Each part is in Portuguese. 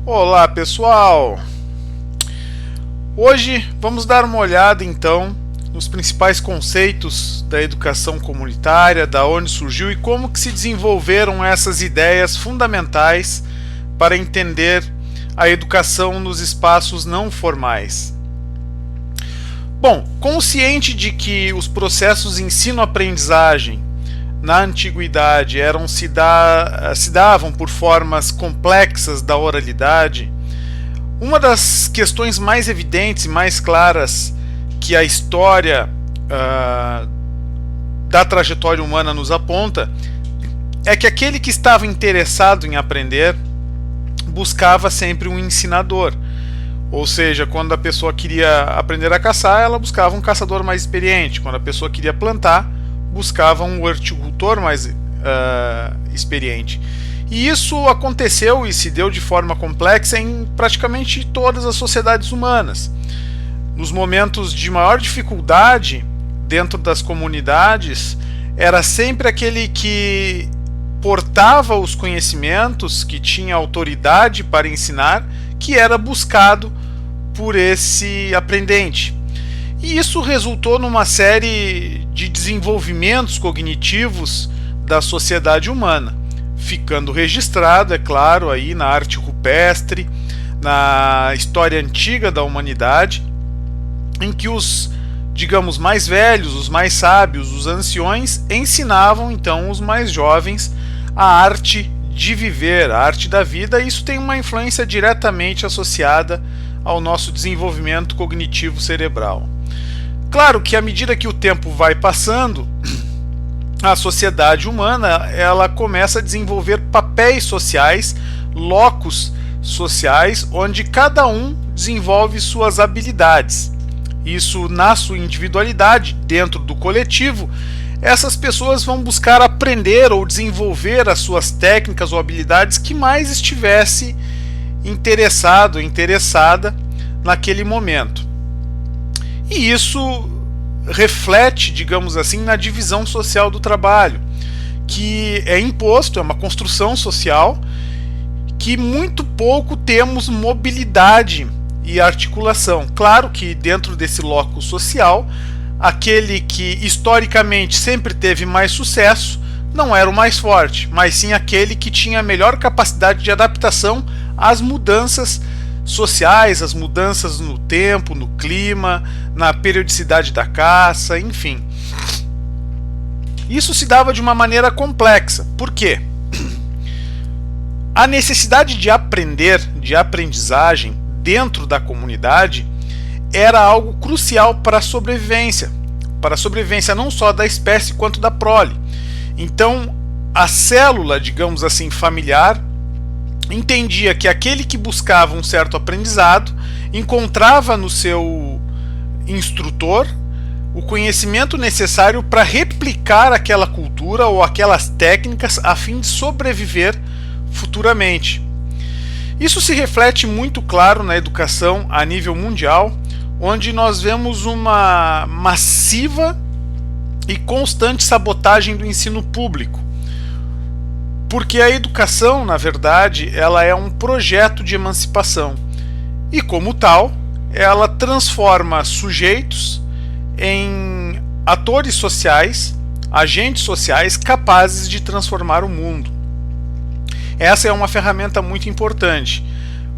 Olá pessoal! Hoje vamos dar uma olhada então nos principais conceitos da educação comunitária, da onde surgiu e como que se desenvolveram essas ideias fundamentais para entender a educação nos espaços não formais. Bom, consciente de que os processos de ensino-aprendizagem na antiguidade se davam por formas complexas da oralidade, uma das questões mais evidentes e mais claras que a história da trajetória humana nos aponta é que aquele que estava interessado em aprender buscava sempre um ensinador. Ou seja, quando a pessoa queria aprender a caçar, ela buscava um caçador mais experiente. Quando a pessoa queria plantar, buscava um horticultor mais experiente. E isso aconteceu e se deu de forma complexa em praticamente todas as sociedades humanas. Nos momentos de maior dificuldade dentro das comunidades, era sempre aquele que portava os conhecimentos, que tinha autoridade para ensinar, que era buscado por esse aprendente. E isso resultou numa série de desenvolvimentos cognitivos da sociedade humana, ficando registrado, é claro, aí na arte rupestre, na história antiga da humanidade, em que os, digamos, mais velhos, os mais sábios, os anciões, ensinavam então os mais jovens a arte de viver, a arte da vida, e isso tem uma influência diretamente associada ao nosso desenvolvimento cognitivo cerebral. Claro que à medida que o tempo vai passando, a sociedade humana ela começa a desenvolver papéis sociais, locos sociais, onde cada um desenvolve suas habilidades. Isso na sua individualidade, dentro do coletivo, essas pessoas vão buscar aprender ou desenvolver as suas técnicas ou habilidades que mais estivesse interessado, interessada naquele momento. E isso reflete, digamos assim, na divisão social do trabalho, que é imposto, é uma construção social, que muito pouco temos mobilidade e articulação. Claro que dentro desse loco social, aquele que historicamente sempre teve mais sucesso não era o mais forte, mas sim aquele que tinha a melhor capacidade de adaptação às mudanças sociais, as mudanças no tempo, no clima, na periodicidade da caça, enfim. Isso se dava de uma maneira complexa. Por quê? A necessidade de aprender, de aprendizagem dentro da comunidade era algo crucial para a sobrevivência não só da espécie quanto da prole. Então, a célula, digamos assim, familiar, entendia que aquele que buscava um certo aprendizado encontrava no seu instrutor o conhecimento necessário para replicar aquela cultura ou aquelas técnicas a fim de sobreviver futuramente. Isso se reflete muito claro na educação a nível mundial, onde nós vemos uma massiva e constante sabotagem do ensino público. Porque a educação, na verdade, ela é um projeto de emancipação. E como tal, ela transforma sujeitos em atores sociais, agentes sociais capazes de transformar o mundo. Essa é uma ferramenta muito importante.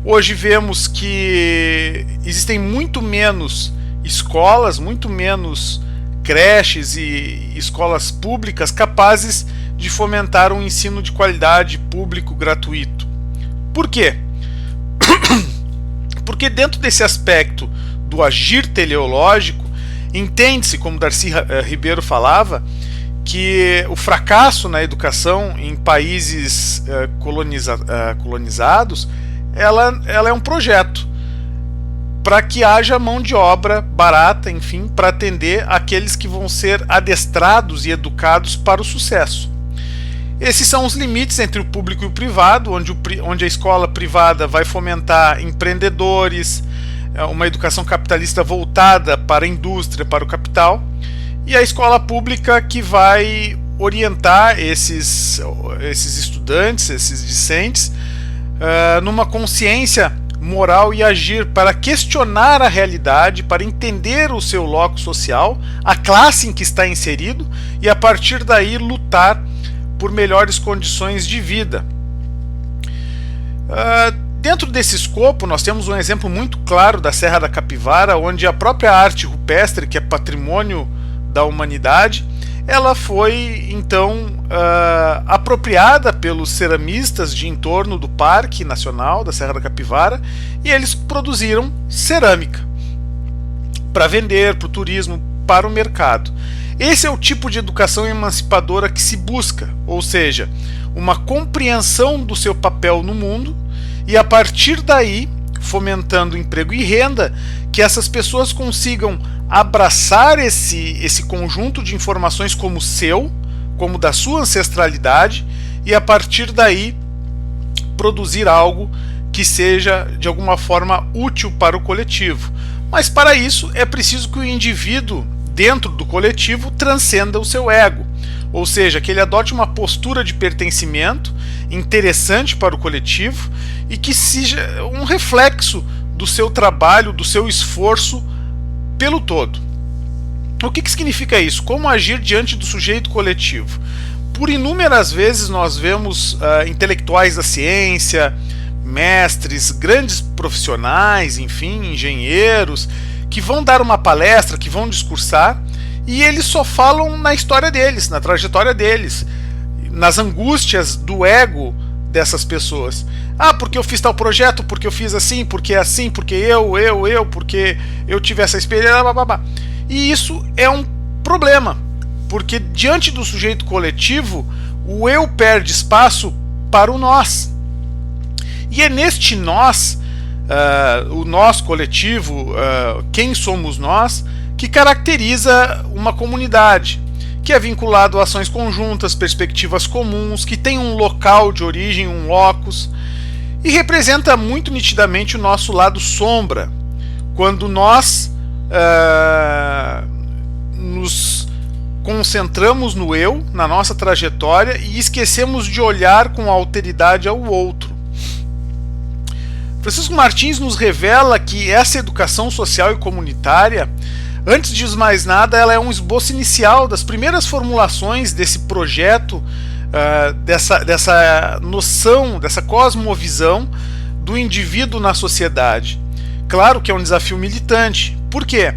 Hoje vemos que existem muito menos escolas, muito menos creches e escolas públicas capazes de fomentar um ensino de qualidade público gratuito. Por quê? Porque dentro desse aspecto do agir teleológico, entende-se, como Darcy Ribeiro falava, que o fracasso na educação em países colonizados ela é um projeto para que haja mão de obra barata, enfim, para atender aqueles que vão ser adestrados e educados para o sucesso. Esses são os limites entre o público e o privado, onde a escola privada vai fomentar empreendedores, uma educação capitalista voltada para a indústria, para o capital, e a escola pública que vai orientar esses estudantes, esses discentes, numa consciência moral e agir para questionar a realidade, para entender o seu loco social, a classe em que está inserido e a partir daí lutar por melhores condições de vida. Dentro desse escopo, nós temos um exemplo muito claro da Serra da Capivara, onde a própria arte rupestre, que é patrimônio da humanidade, ela foi então apropriada pelos ceramistas de entorno do Parque Nacional da Serra da Capivara, e eles produziram cerâmica para vender, para o turismo, para o mercado. Esse é o tipo de educação emancipadora que se busca, ou seja, uma compreensão do seu papel no mundo e a partir daí, fomentando emprego e renda, que essas pessoas consigam abraçar esse conjunto de informações como seu, como da sua ancestralidade, e a partir daí produzir algo que seja de alguma forma útil para o coletivo. Mas para isso é preciso que o indivíduo dentro do coletivo transcenda o seu ego, ou seja, que ele adote uma postura de pertencimento interessante para o coletivo e que seja um reflexo do seu trabalho, do seu esforço pelo todo. O que significa isso? Como agir diante do sujeito coletivo? Por inúmeras vezes nós vemos intelectuais da ciência, mestres, grandes profissionais, enfim, engenheiros, que vão dar uma palestra, que vão discursar, e eles só falam na história deles, na trajetória deles, nas angústias do ego dessas pessoas. Porque eu fiz tal projeto, porque eu fiz assim, porque é assim, porque porque eu tive essa experiência, blá. E isso é um problema, porque diante do sujeito coletivo, o eu perde espaço para o nós. E é neste nós, o nós coletivo, quem somos nós, que caracteriza uma comunidade, que é vinculado a ações conjuntas, perspectivas comuns, que tem um local de origem, um locus, e representa muito nitidamente o nosso lado sombra, quando nós nos concentramos no eu, na nossa trajetória, e esquecemos de olhar com alteridade ao outro. Francisco Martins nos revela que essa educação social e comunitária, antes de mais nada, ela é um esboço inicial das primeiras formulações desse projeto, dessa noção, dessa cosmovisão do indivíduo na sociedade. Claro que é um desafio militante. Por quê?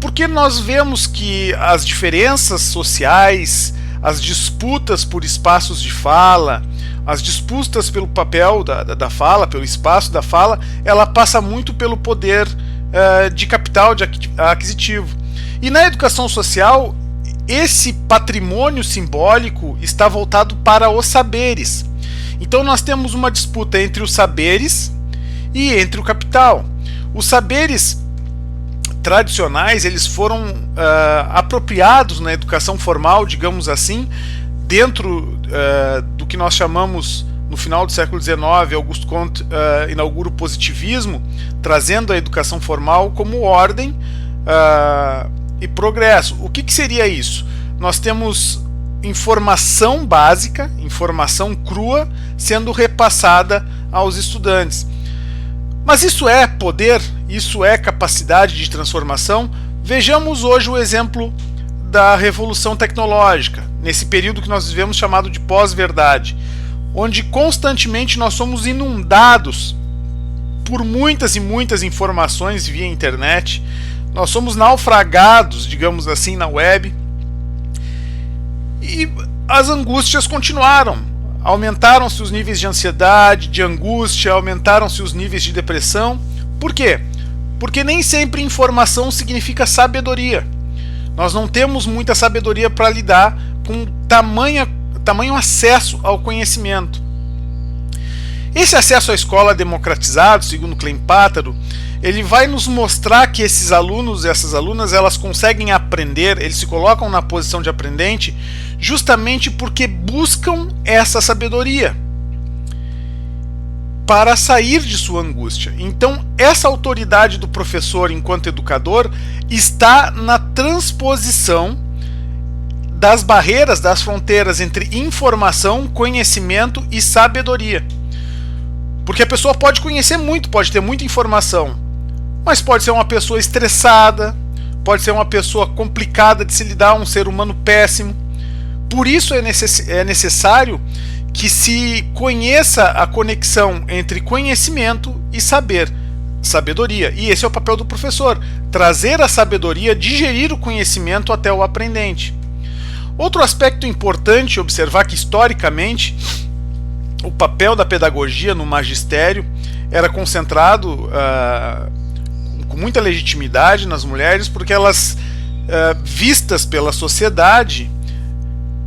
Porque nós vemos que as diferenças sociais, as disputas por espaços de fala, as disputas pelo papel da fala, pelo espaço da fala, ela passa muito pelo poder de capital, de aquisitivo. E na educação social, esse patrimônio simbólico está voltado para os saberes. Então nós temos uma disputa entre os saberes e entre o capital. Os saberes tradicionais, eles foram apropriados na educação formal, digamos assim, dentro do que nós chamamos, no final do século XIX, Auguste Comte inaugura o positivismo, trazendo a educação formal como ordem e progresso. O que seria isso? Nós temos informação básica, informação crua, sendo repassada aos estudantes. Mas isso é poder? Isso é capacidade de transformação? Vejamos hoje o exemplo da revolução tecnológica, nesse período que nós vivemos chamado de pós-verdade, onde constantemente nós somos inundados por muitas e muitas informações via internet, nós somos naufragados, digamos assim, na web, e as angústias continuaram. Aumentaram-se os níveis de ansiedade, de angústia, aumentaram-se os níveis de depressão. Por quê? Porque nem sempre informação significa sabedoria. Nós não temos muita sabedoria para lidar com tamanho acesso ao conhecimento. Esse acesso à escola democratizado, segundo Clempátaro, ele vai nos mostrar que esses alunos e essas alunas, elas conseguem aprender, eles se colocam na posição de aprendente justamente porque buscam essa sabedoria para sair de sua angústia. Então, essa autoridade do professor enquanto educador está na transposição das barreiras, das fronteiras entre informação, conhecimento e sabedoria. Porque a pessoa pode conhecer muito, pode ter muita informação, mas pode ser uma pessoa estressada, pode ser uma pessoa complicada de se lidar, um ser humano péssimo. Por isso é necessário que se conheça a conexão entre conhecimento e saber, sabedoria. E esse é o papel do professor, trazer a sabedoria, digerir o conhecimento até o aprendente. Outro aspecto importante observar que historicamente o papel da pedagogia no magistério era concentrado com muita legitimidade nas mulheres, porque elas vistas pela sociedade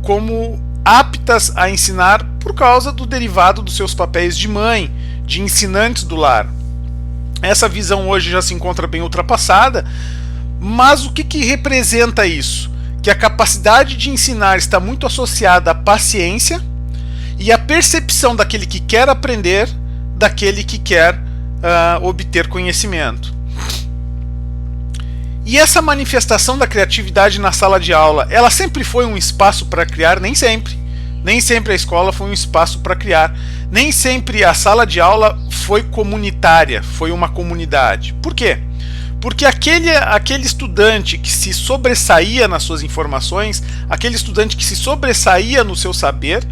como aptas a ensinar por causa do derivado dos seus papéis de mãe, de ensinantes do lar. Essa visão hoje já se encontra bem ultrapassada, mas o que representa isso? Que a capacidade de ensinar está muito associada à paciência e à percepção daquele que quer aprender, daquele que quer obter conhecimento. E essa manifestação da criatividade na sala de aula, ela sempre foi um espaço para criar? Nem sempre. Nem sempre a escola foi um espaço para criar. Nem sempre a sala de aula foi comunitária, foi uma comunidade. Por quê? Porque aquele estudante que se sobressaía nas suas informações, aquele estudante que se sobressaía no seu saber,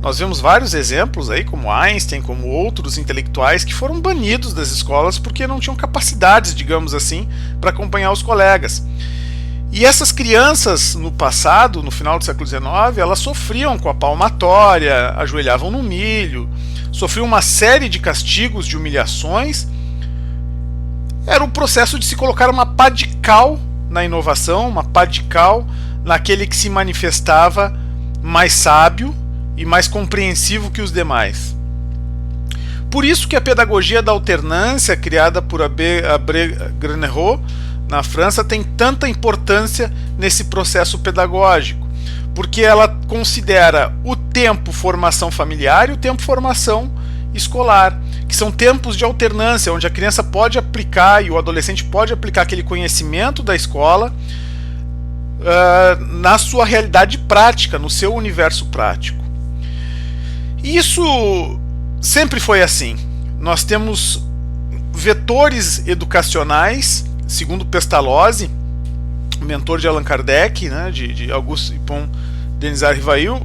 nós vemos vários exemplos aí, como Einstein, como outros intelectuais que foram banidos das escolas porque não tinham capacidades, digamos assim, para acompanhar os colegas. E essas crianças, no passado, no final do século XIX, elas sofriam com a palmatória, ajoelhavam no milho, sofriam uma série de castigos, de humilhações. Era o processo de se colocar uma pá de cal na inovação, uma pá de cal naquele que se manifestava mais sábio e mais compreensivo que os demais. Por isso que a pedagogia da alternância, criada por Abbé Granerot, na França, tem tanta importância nesse processo pedagógico, porque ela considera o tempo formação familiar e o tempo formação escolar, que são tempos de alternância, onde a criança pode aplicar e o adolescente pode aplicar aquele conhecimento da escola na sua realidade prática, no seu universo prático. Isso sempre foi assim. Nós temos vetores educacionais, segundo Pestalozzi, mentor de Allan Kardec, né, de Auguste Dupont de Nizar-Rivail.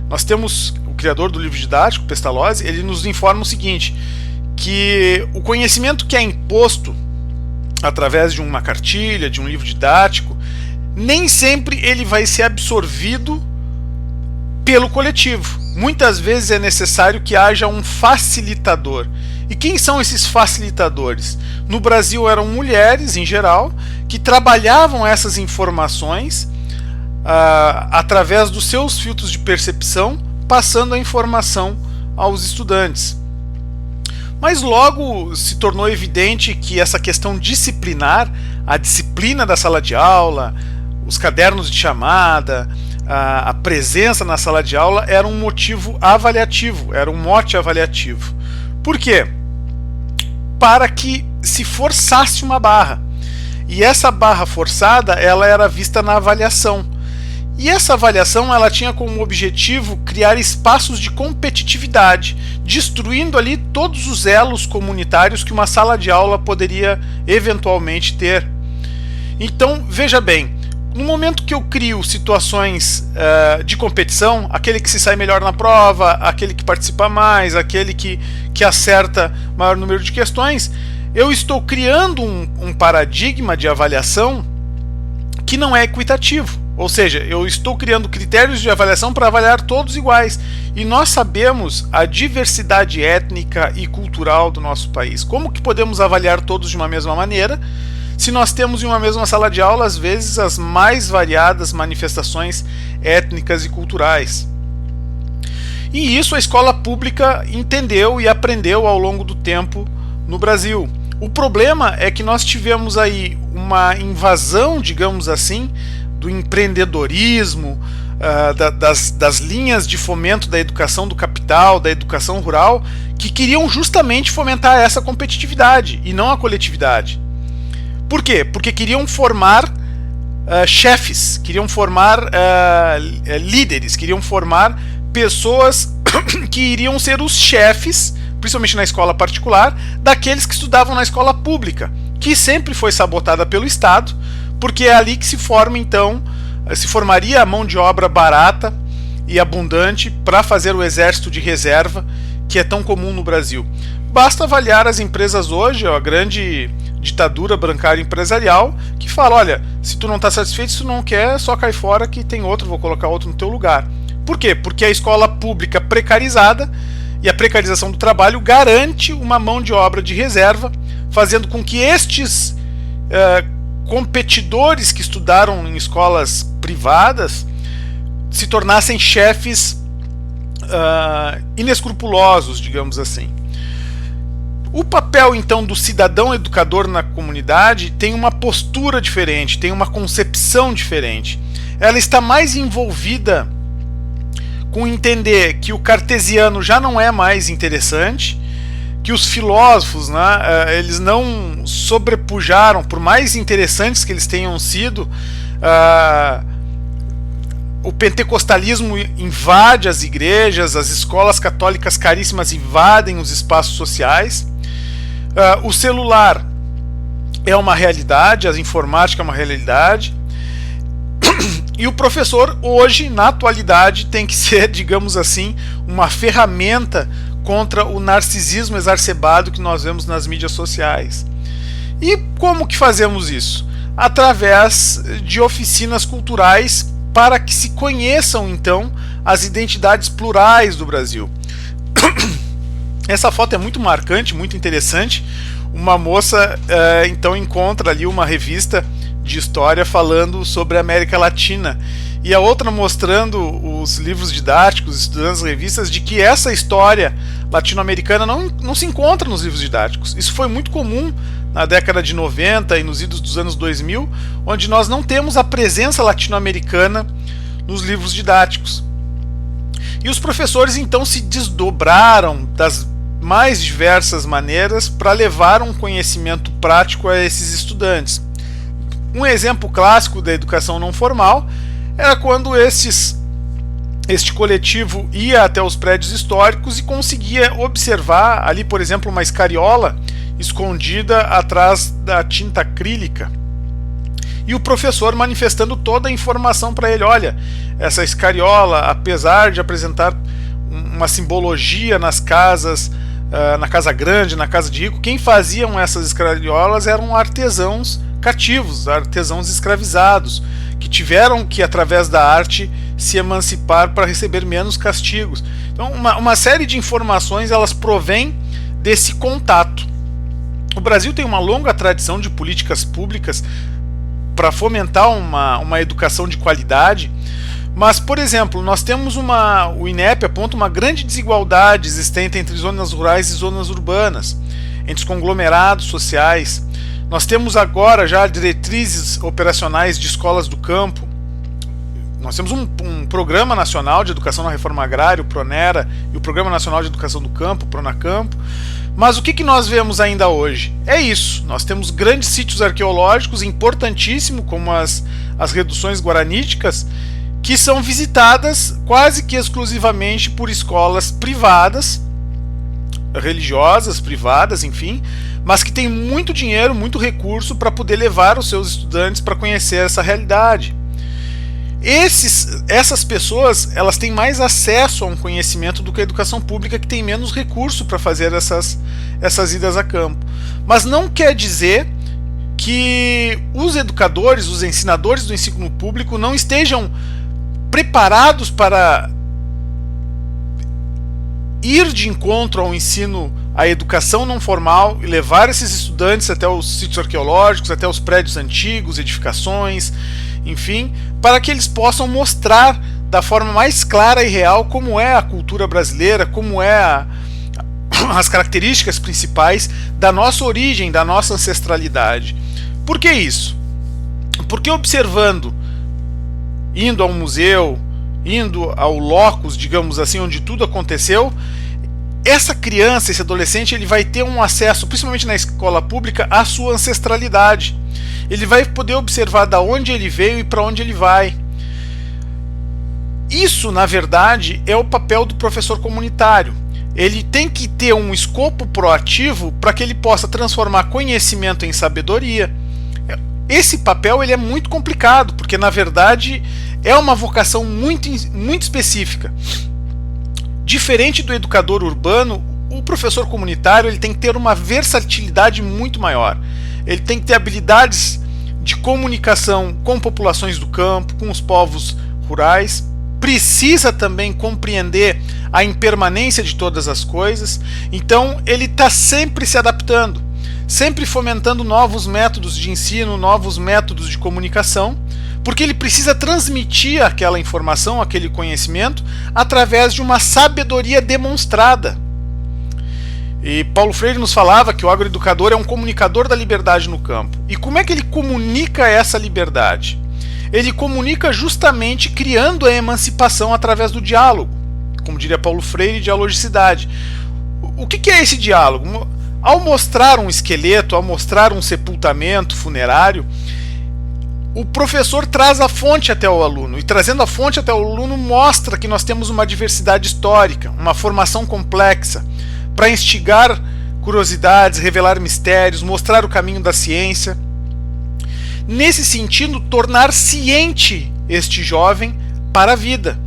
Nós temos o criador do livro didático, Pestalozzi. Ele nos informa o seguinte, que o conhecimento que é imposto através de uma cartilha, de um livro didático, nem sempre ele vai ser absorvido pelo coletivo. Muitas vezes é necessário que haja um facilitador. E quem são esses facilitadores? No Brasil eram mulheres, em geral, que trabalhavam essas informações através dos seus filtros de percepção, passando a informação aos estudantes. Mas logo se tornou evidente que essa questão disciplinar, a disciplina da sala de aula, os cadernos de chamada, a presença na sala de aula era um motivo avaliativo, era um mote avaliativo. Por quê? Para que se forçasse uma barra. E essa barra forçada, ela era vista na avaliação. E essa avaliação, ela tinha como objetivo criar espaços de competitividade, destruindo ali todos os elos comunitários que uma sala de aula poderia eventualmente ter. Então, veja bem, no momento que eu crio situações de competição, aquele que se sai melhor na prova, aquele que participa mais, aquele que acerta maior número de questões, eu estou criando um paradigma de avaliação que não é equitativo. Ou seja, eu estou criando critérios de avaliação para avaliar todos iguais. E nós sabemos a diversidade étnica e cultural do nosso país. Como que podemos avaliar todos de uma mesma maneira, se nós temos em uma mesma sala de aula, às vezes, as mais variadas manifestações étnicas e culturais? E isso a escola pública entendeu e aprendeu ao longo do tempo no Brasil. O problema é que nós tivemos aí uma invasão, digamos assim, do empreendedorismo, das linhas de fomento da educação do capital, da educação rural, que queriam justamente fomentar essa competitividade e não a coletividade. Por quê? Porque queriam formar chefes, queriam formar líderes, queriam formar pessoas que iriam ser os chefes principalmente na escola particular, daqueles que estudavam na escola pública, que sempre foi sabotada pelo Estado, porque é ali que se forma, então, se formaria a mão de obra barata e abundante para fazer o exército de reserva que é tão comum no Brasil. Basta avaliar as empresas hoje, a grande ditadura bancária empresarial, que fala, olha, se tu não está satisfeito, se tu não quer, só cai fora que tem outro, vou colocar outro no teu lugar. Por quê? Porque a escola pública precarizada e a precarização do trabalho garante uma mão de obra de reserva, fazendo com que estes competidores que estudaram em escolas privadas se tornassem chefes inescrupulosos, digamos assim. O papel, então, do cidadão educador na comunidade tem uma postura diferente, tem uma concepção diferente. Ela está mais envolvida com entender que o cartesiano já não é mais interessante, que os filósofos, né, eles não sobrepujaram, por mais interessantes que eles tenham sido, o pentecostalismo invade as igrejas, as escolas católicas caríssimas invadem os espaços sociais, o celular é uma realidade, a informática é uma realidade, e o professor hoje, na atualidade, tem que ser, digamos assim, uma ferramenta contra o narcisismo exacerbado que nós vemos nas mídias sociais. E como que fazemos isso? Através de oficinas culturais para que se conheçam, então, as identidades plurais do Brasil. Essa foto é muito marcante, muito interessante. Uma moça, então, encontra ali uma revista de história falando sobre a América Latina, e a outra mostrando os livros didáticos, estudando as revistas, de que essa história latino-americana não se encontra nos livros didáticos. Isso foi muito comum na década de 90 e nos idos dos anos 2000, onde nós não temos a presença latino-americana nos livros didáticos. E os professores então se desdobraram das mais diversas maneiras para levar um conhecimento prático a esses estudantes. Um exemplo clássico da educação não formal era quando este coletivo ia até os prédios históricos e conseguia observar ali, por exemplo, uma escariola escondida atrás da tinta acrílica. E o professor manifestando toda a informação para ele: olha, essa escariola, apesar de apresentar uma simbologia nas casas, na casa grande, na casa de rico, quem faziam essas escariolas eram artesãos cativos, artesãos escravizados, que tiveram que, através da arte, se emancipar para receber menos castigos. Então, uma série de informações, elas provêm desse contato. O Brasil tem uma longa tradição de políticas públicas para fomentar uma educação de qualidade, mas, por exemplo, nós temos o INEP aponta uma grande desigualdade existente entre zonas rurais e zonas urbanas, entre os conglomerados sociais. Nós temos agora já diretrizes operacionais de escolas do campo. Nós temos um Programa Nacional de Educação na Reforma Agrária, o PRONERA, e o Programa Nacional de Educação do Campo, o PRONACAMPO. Mas o que nós vemos ainda hoje? É isso. Nós temos grandes sítios arqueológicos importantíssimos, como as reduções guaraníticas, que são visitadas quase que exclusivamente por escolas privadas, religiosas, privadas, enfim, mas que têm muito dinheiro, muito recurso para poder levar os seus estudantes para conhecer essa realidade. Essas pessoas, elas têm mais acesso a um conhecimento do que a educação pública, que tem menos recurso para fazer essas idas a campo. Mas não quer dizer que os educadores, os ensinadores do ensino público não estejam preparados para ir de encontro ao ensino, à educação não formal, e levar esses estudantes até os sítios arqueológicos, até os prédios antigos, edificações, enfim, para que eles possam mostrar da forma mais clara e real como é a cultura brasileira, como é as características principais da nossa origem, da nossa ancestralidade. Por que isso? Porque observando, indo ao museu, indo ao locus, digamos assim, onde tudo aconteceu, essa criança, esse adolescente, ele vai ter um acesso, principalmente na escola pública, à sua ancestralidade. Ele vai poder observar da onde ele veio e para onde ele vai. Isso, na verdade, é o papel do professor comunitário. ele tem que ter um escopo proativo para que ele possa transformar conhecimento em sabedoria. Esse papel ele é muito complicado, porque na verdade é uma vocação muito específica. Diferente do educador urbano, o professor comunitário ele tem que ter uma versatilidade muito maior. Ele tem que ter habilidades de comunicação com populações do campo, com os povos rurais. Precisa também compreender a impermanência de todas as coisas. Então ele está sempre se adaptando, sempre fomentando novos métodos de ensino, novos métodos de comunicação, porque ele precisa transmitir aquela informação, aquele conhecimento, através de uma sabedoria demonstrada. E Paulo Freire nos falava que o agroeducador é um comunicador da liberdade no campo. E como é que ele comunica essa liberdade? Ele comunica justamente criando a emancipação através do diálogo. Como diria Paulo Freire, dialogicidade. O que é esse diálogo? Ao mostrar um esqueleto, ao mostrar um sepultamento funerário, o professor traz a fonte até o aluno, e trazendo a fonte até o aluno mostra que nós temos uma diversidade histórica, uma formação complexa, para instigar curiosidades, revelar mistérios, mostrar o caminho da ciência. Nesse sentido, tornar ciente este jovem para a vida,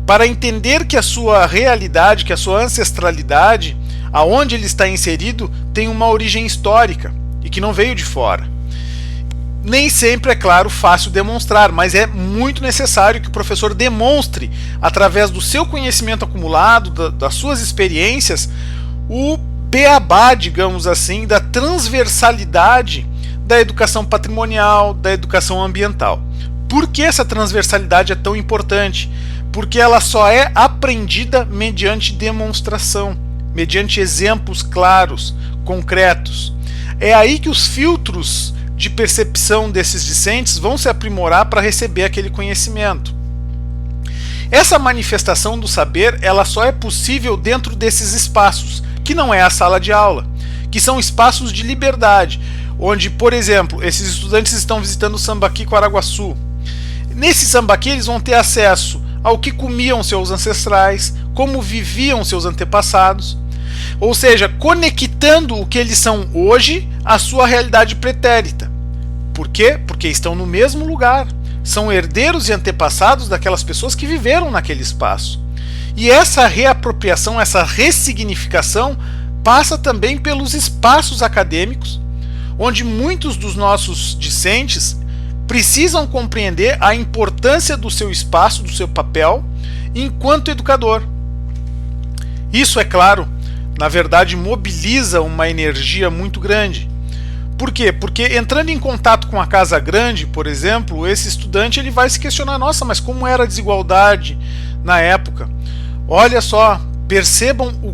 para entender que a sua realidade, que a sua ancestralidade, aonde ele está inserido, tem uma origem histórica e que não veio de fora. Nem sempre, é claro, fácil demonstrar, mas é muito necessário que o professor demonstre, através do seu conhecimento acumulado, das suas experiências, o beabá, digamos assim, da transversalidade da educação patrimonial, da educação ambiental. Por que essa transversalidade é tão importante? Porque ela só é aprendida mediante demonstração, mediante exemplos claros, concretos. É aí que os filtros de percepção desses discentes vão se aprimorar para receber aquele conhecimento. Essa manifestação do saber, ela só é possível dentro desses espaços, que não é a sala de aula, que são espaços de liberdade, onde, por exemplo, esses estudantes estão visitando o Sambaqui Quaraguaçu. Nesse Sambaqui eles vão ter acesso ao que comiam seus ancestrais, como viviam seus antepassados, ou seja, conectando o que eles são hoje à sua realidade pretérita. Por quê? Porque estão no mesmo lugar, são herdeiros e antepassados daquelas pessoas que viveram naquele espaço. E essa reapropriação, essa ressignificação passa também pelos espaços acadêmicos, onde muitos dos nossos discentes precisam compreender a importância do seu espaço, do seu papel, enquanto educador. Isso, é claro, na verdade mobiliza uma energia muito grande. Por quê? Porque entrando em contato com a casa grande, por exemplo, esse estudante ele vai se questionar, nossa, mas como era a desigualdade na época? Olha só, percebam o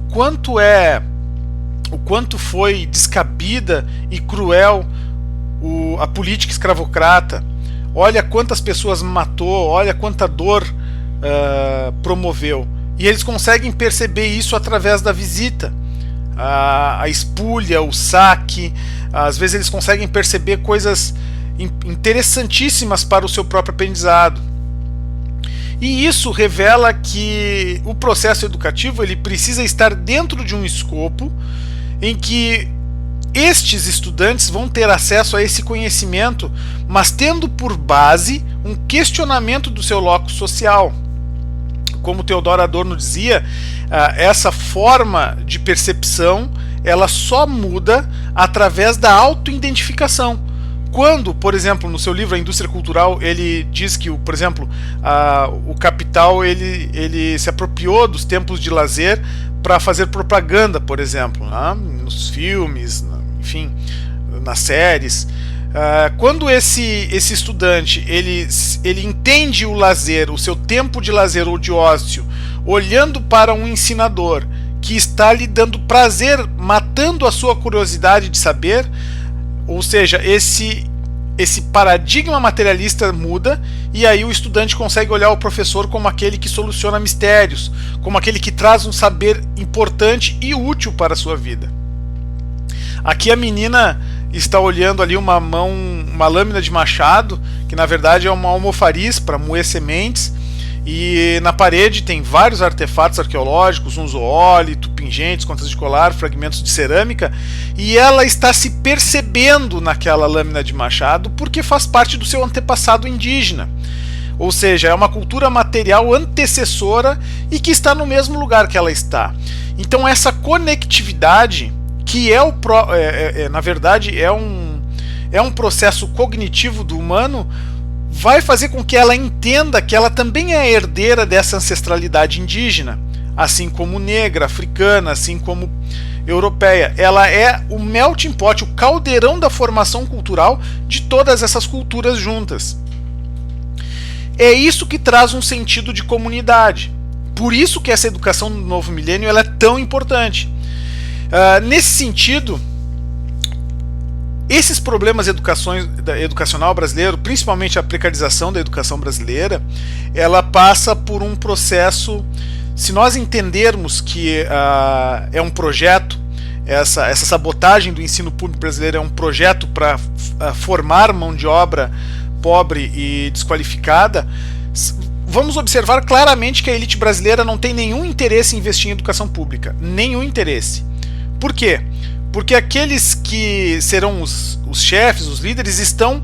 quanto foi descabida e cruel a política escravocrata. Olha quantas pessoas matou, olha quanta dor promoveu. E eles conseguem perceber isso através da visita, a espulha, o saque. Às vezes eles conseguem perceber coisas interessantíssimas para o seu próprio aprendizado. E isso revela que o processo educativo ele precisa estar dentro de um escopo em que estes estudantes vão ter acesso a esse conhecimento, mas tendo por base um questionamento do seu locus social. Como Theodor Adorno dizia, essa forma de percepção ela só muda através da autoidentificação. Quando, por exemplo, no seu livro A Indústria Cultural, ele diz que, por exemplo, o capital ele se apropriou dos tempos de lazer para fazer propaganda, por exemplo, né? Nos filmes, enfim, nas séries. Quando esse estudante ele entende o lazer, o seu tempo de lazer ou de ócio, olhando para um ensinador que está lhe dando prazer, matando a sua curiosidade de saber, ou seja, esse paradigma materialista muda, e aí o estudante consegue olhar o professor como aquele que soluciona mistérios, como aquele que traz um saber importante e útil para a sua vida. Aqui a menina está olhando ali uma lâmina de machado, que na verdade é uma almofariz para moer sementes, E na parede tem vários artefatos arqueológicos, um zoólito, pingentes, contas de colar, fragmentos de cerâmica, e ela está se percebendo naquela lâmina de machado porque faz parte do seu antepassado indígena. Ou seja, é uma cultura material antecessora e que está no mesmo lugar que ela está. Então essa conectividade, que na verdade é um processo cognitivo do humano, vai fazer com que ela entenda que ela também é herdeira dessa ancestralidade indígena, assim como negra, africana, assim como europeia. Ela é o melting pot, o caldeirão da formação cultural de todas essas culturas juntas. É isso que traz um sentido de comunidade. Por isso que essa educação do novo milênio ela é tão importante. Nesse sentido, esses problemas educacional brasileiro, principalmente a precarização da educação brasileira, ela passa por um processo. Se nós entendermos que é um projeto, essa sabotagem do ensino público brasileiro é um projeto para formar mão de obra pobre e desqualificada, vamos observar claramente que a elite brasileira não tem nenhum interesse em investir em educação pública. Nenhum interesse. Por quê? Porque aqueles que serão os chefes, os líderes, estão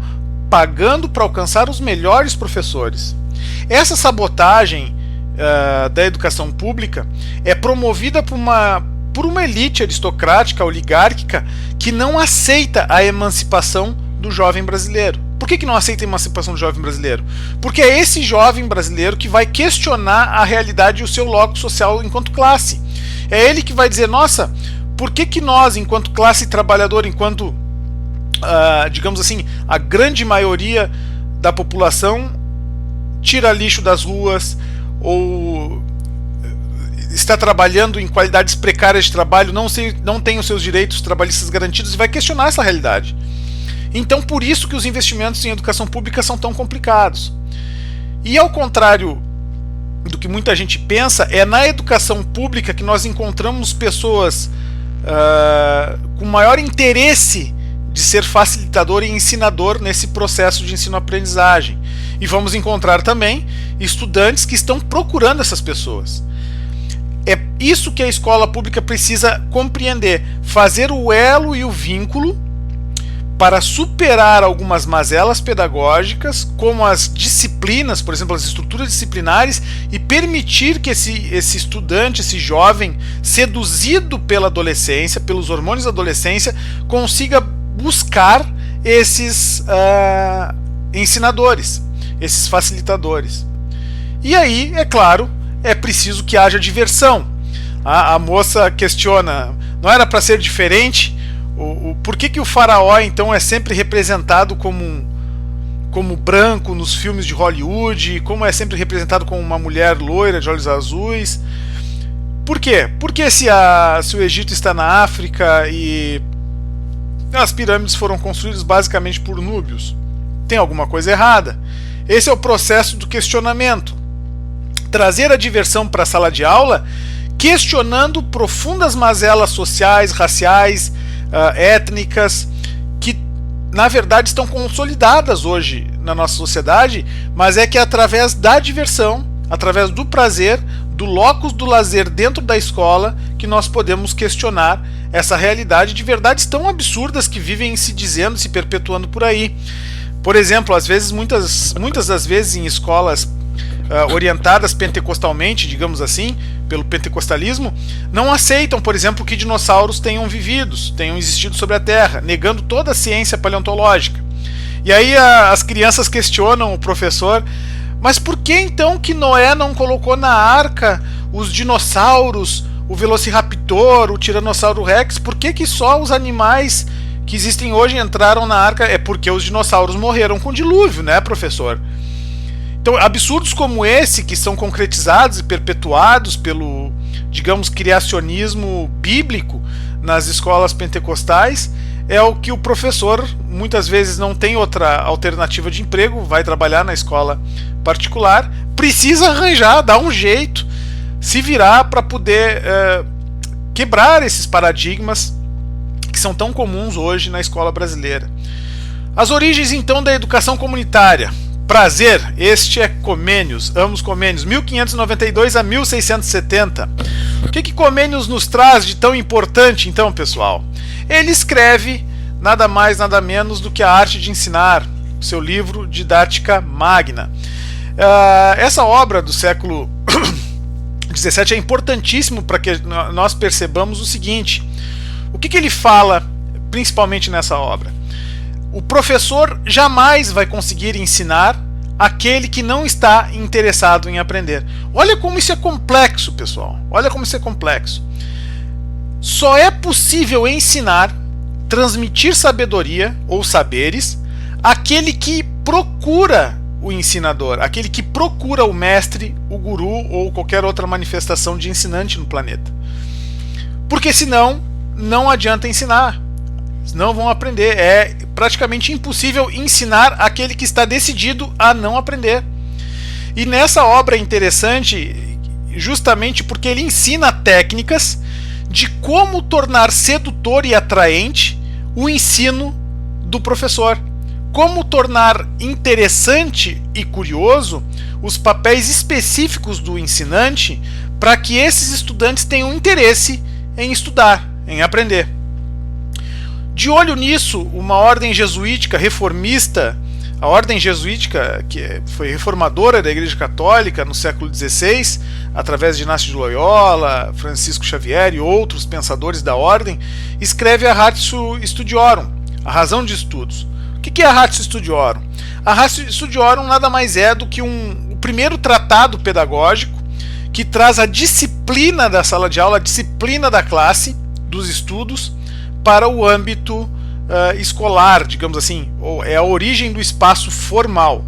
pagando para alcançar os melhores professores. Essa sabotagem da educação pública é promovida por uma elite aristocrática, oligárquica, que não aceita a emancipação do jovem brasileiro. Por que não aceita a emancipação do jovem brasileiro? Porque é esse jovem brasileiro que vai questionar a realidade e o seu locus social enquanto classe. É ele que vai dizer, nossa, por que nós, enquanto classe trabalhadora, enquanto, digamos assim, a grande maioria da população tira lixo das ruas ou está trabalhando em qualidades precárias de trabalho, não tem os seus direitos trabalhistas garantidos e vai questionar essa realidade. Então, por isso que os investimentos em educação pública são tão complicados. E ao contrário do que muita gente pensa, é na educação pública que nós encontramos pessoas com maior interesse de ser facilitador e ensinador nesse processo de ensino-aprendizagem. E vamos encontrar também estudantes que estão procurando essas pessoas. É isso que a escola pública precisa compreender, fazer o elo e o vínculo para superar algumas mazelas pedagógicas, como as disciplinas, por exemplo, as estruturas disciplinares, e permitir que esse estudante, esse jovem, seduzido pela adolescência, pelos hormônios da adolescência, consiga buscar esses ensinadores, esses facilitadores. E aí, é claro, é preciso que haja diversão. A moça questiona, não era para ser diferente? Por que o faraó então é sempre representado como branco nos filmes de Hollywood, como é sempre representado como uma mulher loira de olhos azuis? Por quê? Porque se o Egito está na África e as pirâmides foram construídas basicamente por núbios, tem alguma coisa errada. Esse é o processo do questionamento. Trazer a diversão para a sala de aula, questionando profundas mazelas sociais, raciais, étnicas, que na verdade estão consolidadas hoje na nossa sociedade, mas é que é através da diversão, através do prazer, do locus do lazer dentro da escola, que nós podemos questionar essa realidade de verdades tão absurdas que vivem se dizendo, se perpetuando por aí. Por exemplo, às vezes, muitas das vezes em escolas orientadas pentecostalmente, digamos assim, pelo pentecostalismo, não aceitam, por exemplo, que dinossauros tenham existido sobre a Terra, negando toda a ciência paleontológica. E aí as crianças questionam o professor, mas por que então que Noé não colocou na arca os dinossauros, o Velociraptor, o Tiranossauro Rex? Por que só os animais que existem hoje entraram na arca? É porque os dinossauros morreram com o dilúvio, né, professor? Então, absurdos como esse, que são concretizados e perpetuados pelo, digamos, criacionismo bíblico nas escolas pentecostais, é o que o professor muitas vezes não tem outra alternativa de emprego, vai trabalhar na escola particular, precisa arranjar, dar um jeito, se virar para poder quebrar esses paradigmas que são tão comuns hoje na escola brasileira. As origens, então, da educação comunitária. prazer, este é Comênios, Amos Comênios, 1592 a 1670. O que Comênios nos traz de tão importante, então, pessoal? Ele escreve nada mais, nada menos do que A Arte de Ensinar, seu livro Didática Magna. Essa obra do século XVII é importantíssimo para que nós percebamos o seguinte: o que ele fala principalmente nessa obra? O professor jamais vai conseguir ensinar aquele que não está interessado em aprender. Olha como isso é complexo, pessoal. Olha como isso é complexo. Só é possível ensinar, transmitir sabedoria ou saberes àquele que procura o ensinador, aquele que procura o mestre, o guru ou qualquer outra manifestação de ensinante no planeta. Porque senão não adianta ensinar. Não vão aprender. É praticamente impossível ensinar aquele que está decidido a não aprender. E nessa obra é interessante justamente porque ele ensina técnicas de como tornar sedutor e atraente o ensino do professor. Como tornar interessante e curioso os papéis específicos do ensinante para que esses estudantes tenham interesse em estudar, em aprender. De olho nisso, uma ordem jesuítica reformista, a ordem jesuítica que foi reformadora da Igreja Católica no século XVI, através de Inácio de Loyola, Francisco Xavier e outros pensadores da ordem, escreve a Ratio Studiorum, a razão de estudos. O que é a Ratio Studiorum? A Ratio Studiorum nada mais é do que o primeiro tratado pedagógico que traz a disciplina da sala de aula, a disciplina da classe, dos estudos, para o âmbito escolar, digamos assim, ou é a origem do espaço formal.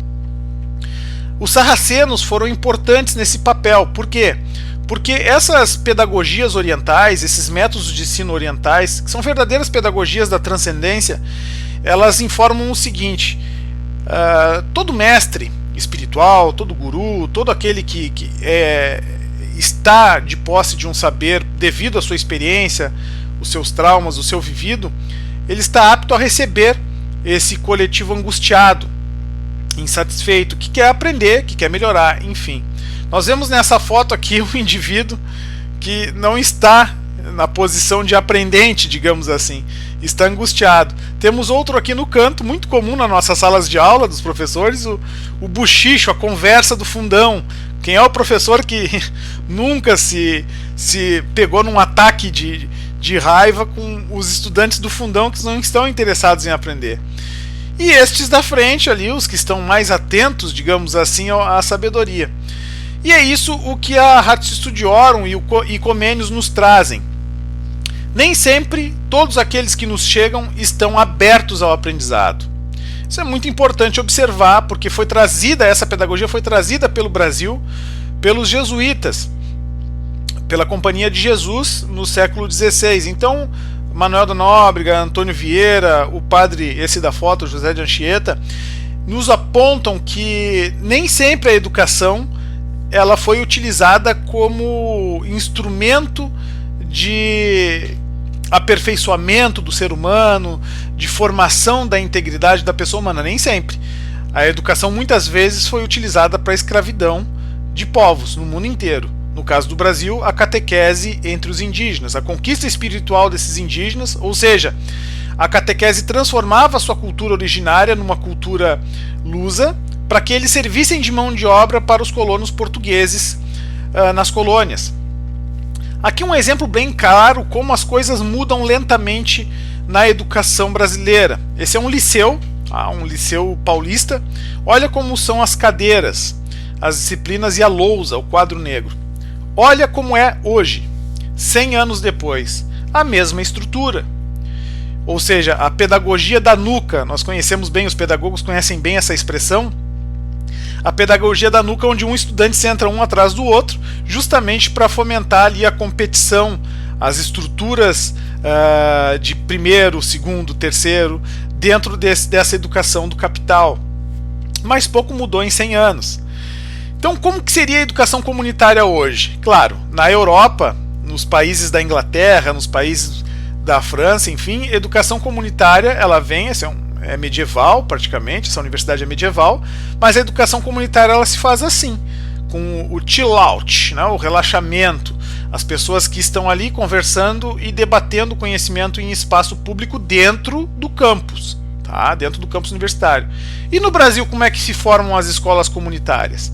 Os sarracenos foram importantes nesse papel. Por quê? Porque essas pedagogias orientais, esses métodos de ensino orientais, que são verdadeiras pedagogias da transcendência, elas informam o seguinte: todo mestre espiritual, todo guru, todo aquele que está de posse de um saber devido à sua experiência, os seus traumas, o seu vivido, ele está apto a receber esse coletivo angustiado, insatisfeito, que quer aprender, que quer melhorar, enfim. Nós vemos nessa foto aqui um indivíduo que não está na posição de aprendente, digamos assim, está angustiado. Temos outro aqui no canto, muito comum nas nossas salas de aula dos professores, o buchicho, a conversa do fundão. Quem é o professor que nunca se pegou num ataque de raiva com os estudantes do fundão que não estão interessados em aprender? E estes da frente ali, os que estão mais atentos, digamos assim, à sabedoria. E é isso o que a Ratio Studiorum e Comênios nos trazem. Nem sempre todos aqueles que nos chegam estão abertos ao aprendizado. Isso é muito importante observar, porque essa pedagogia foi trazida pelo Brasil pelos jesuítas, pela Companhia de Jesus no século XVI. Então, Manuel da Nóbrega, Antônio Vieira, o padre, esse da foto, José de Anchieta, nos apontam que nem sempre a educação ela foi utilizada como instrumento de aperfeiçoamento do ser humano, de formação da integridade da pessoa humana. Nem sempre. A educação muitas vezes foi utilizada para a escravidão de povos no mundo inteiro. No caso do Brasil, a catequese entre os indígenas, a conquista espiritual desses indígenas, ou seja, a catequese transformava a sua cultura originária numa cultura lusa, para que eles servissem de mão de obra para os colonos portugueses nas colônias. Aqui um exemplo bem claro como as coisas mudam lentamente na educação brasileira. Esse é um liceu paulista. Olha como são as cadeiras, as disciplinas e a lousa, o quadro negro. Olha como é hoje, 100 anos depois, a mesma estrutura. Ou seja, a pedagogia da nuca, nós conhecemos bem, os pedagogos conhecem bem essa expressão, a pedagogia da nuca, onde um estudante se entra um atrás do outro, justamente para fomentar ali a competição, as estruturas de primeiro, segundo, terceiro, dentro dessa educação do capital. Mas pouco mudou em 100 anos. Então, como que seria a educação comunitária hoje? Claro, na Europa, nos países da Inglaterra, nos países da França, enfim, educação comunitária, ela vem, esse é é medieval praticamente, essa universidade é medieval, mas a educação comunitária ela se faz assim, com o chill out, né, o relaxamento, as pessoas que estão ali conversando e debatendo conhecimento em espaço público dentro do campus, tá? Dentro do campus universitário. E no Brasil, como é que se formam as escolas comunitárias?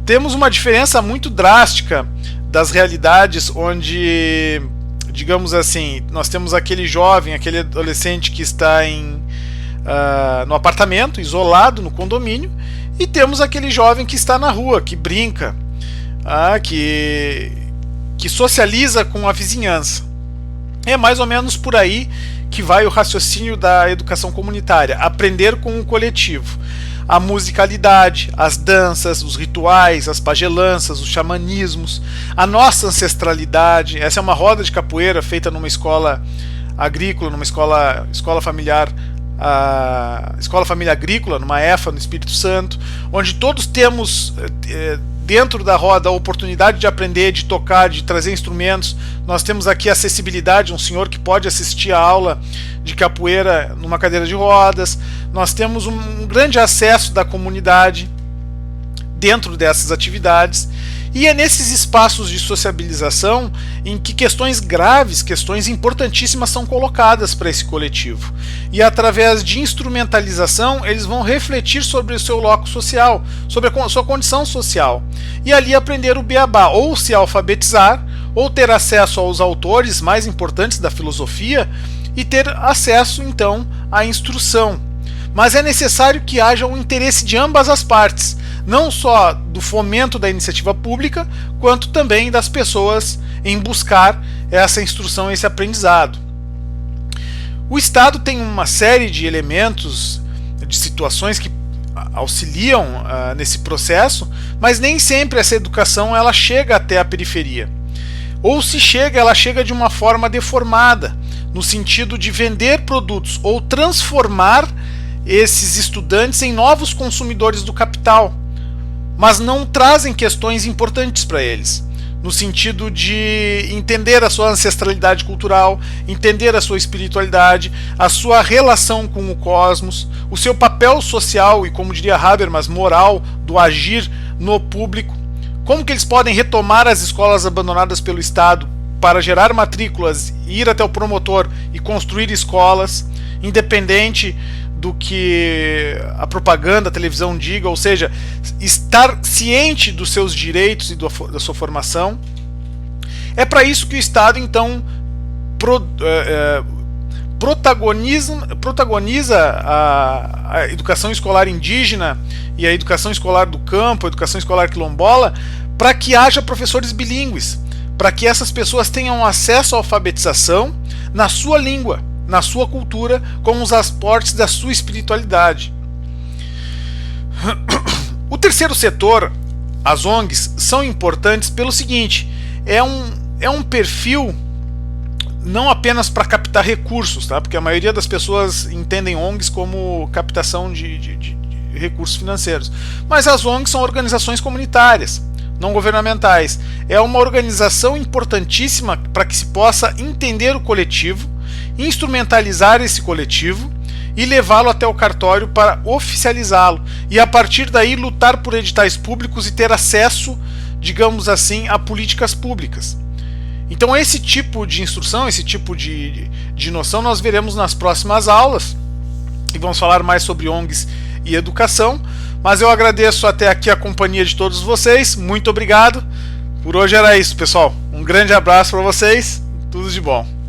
Temos uma diferença muito drástica das realidades onde, digamos assim, nós temos aquele jovem, aquele adolescente que está no apartamento, isolado no condomínio, e temos aquele jovem que está na rua, que brinca, que socializa com a vizinhança. É mais ou menos por aí que vai o raciocínio da educação comunitária, aprender com o coletivo. A musicalidade, as danças, os rituais, as pagelanças, os xamanismos, a nossa ancestralidade. Essa é uma roda de capoeira feita numa escola agrícola, numa escola familiar, escola família agrícola, numa EFA no Espírito Santo, onde todos temos dentro da roda a oportunidade de aprender, de tocar, de trazer instrumentos. Nós temos aqui acessibilidade, um senhor que pode assistir a aula de capoeira numa cadeira de rodas. Nós temos um grande acesso da comunidade dentro dessas atividades, e é nesses espaços de sociabilização em que questões graves, questões importantíssimas são colocadas para esse coletivo, e através de instrumentalização eles vão refletir sobre o seu loco social, sobre a sua condição social, e ali aprender o beabá, ou se alfabetizar, ou ter acesso aos autores mais importantes da filosofia e ter acesso então à instrução. Mas é necessário que haja um interesse de ambas as partes, não só do fomento da iniciativa pública, quanto também das pessoas em buscar essa instrução, esse aprendizado. O Estado tem uma série de elementos, de situações que auxiliam nesse processo, mas nem sempre essa educação ela chega até a periferia. Ou se chega, ela chega de uma forma deformada, no sentido de vender produtos ou transformar esses estudantes em novos consumidores do capital, mas não trazem questões importantes para eles, no sentido de entender a sua ancestralidade cultural, entender a sua espiritualidade, a sua relação com o cosmos, o seu papel social e, como diria Habermas, moral do agir no público, como que eles podem retomar as escolas abandonadas pelo Estado para gerar matrículas, ir até o promotor e construir escolas, independente do que a propaganda, a televisão diga, ou seja, estar ciente dos seus direitos e da sua formação. É para isso que o Estado, então, protagoniza a educação escolar indígena e a educação escolar do campo, a educação escolar quilombola, para que haja professores bilíngues, para que essas pessoas tenham acesso à alfabetização na sua língua, na sua cultura, com os aportes da sua espiritualidade. O terceiro setor, as ONGs, são importantes pelo seguinte: é um perfil não apenas para captar recursos, tá? Porque a maioria das pessoas entendem ONGs como captação de recursos financeiros, mas as ONGs são organizações comunitárias, não governamentais. É uma organização importantíssima para que se possa entender o coletivo, instrumentalizar esse coletivo e levá-lo até o cartório para oficializá-lo, e a partir daí lutar por editais públicos e ter acesso, digamos assim, a políticas públicas. Então esse tipo de instrução, esse tipo de noção nós veremos nas próximas aulas, e vamos falar mais sobre ONGs e educação. Mas eu agradeço até aqui a companhia de todos vocês, muito obrigado. Por hoje era isso, pessoal. Um grande abraço para vocês, tudo de bom.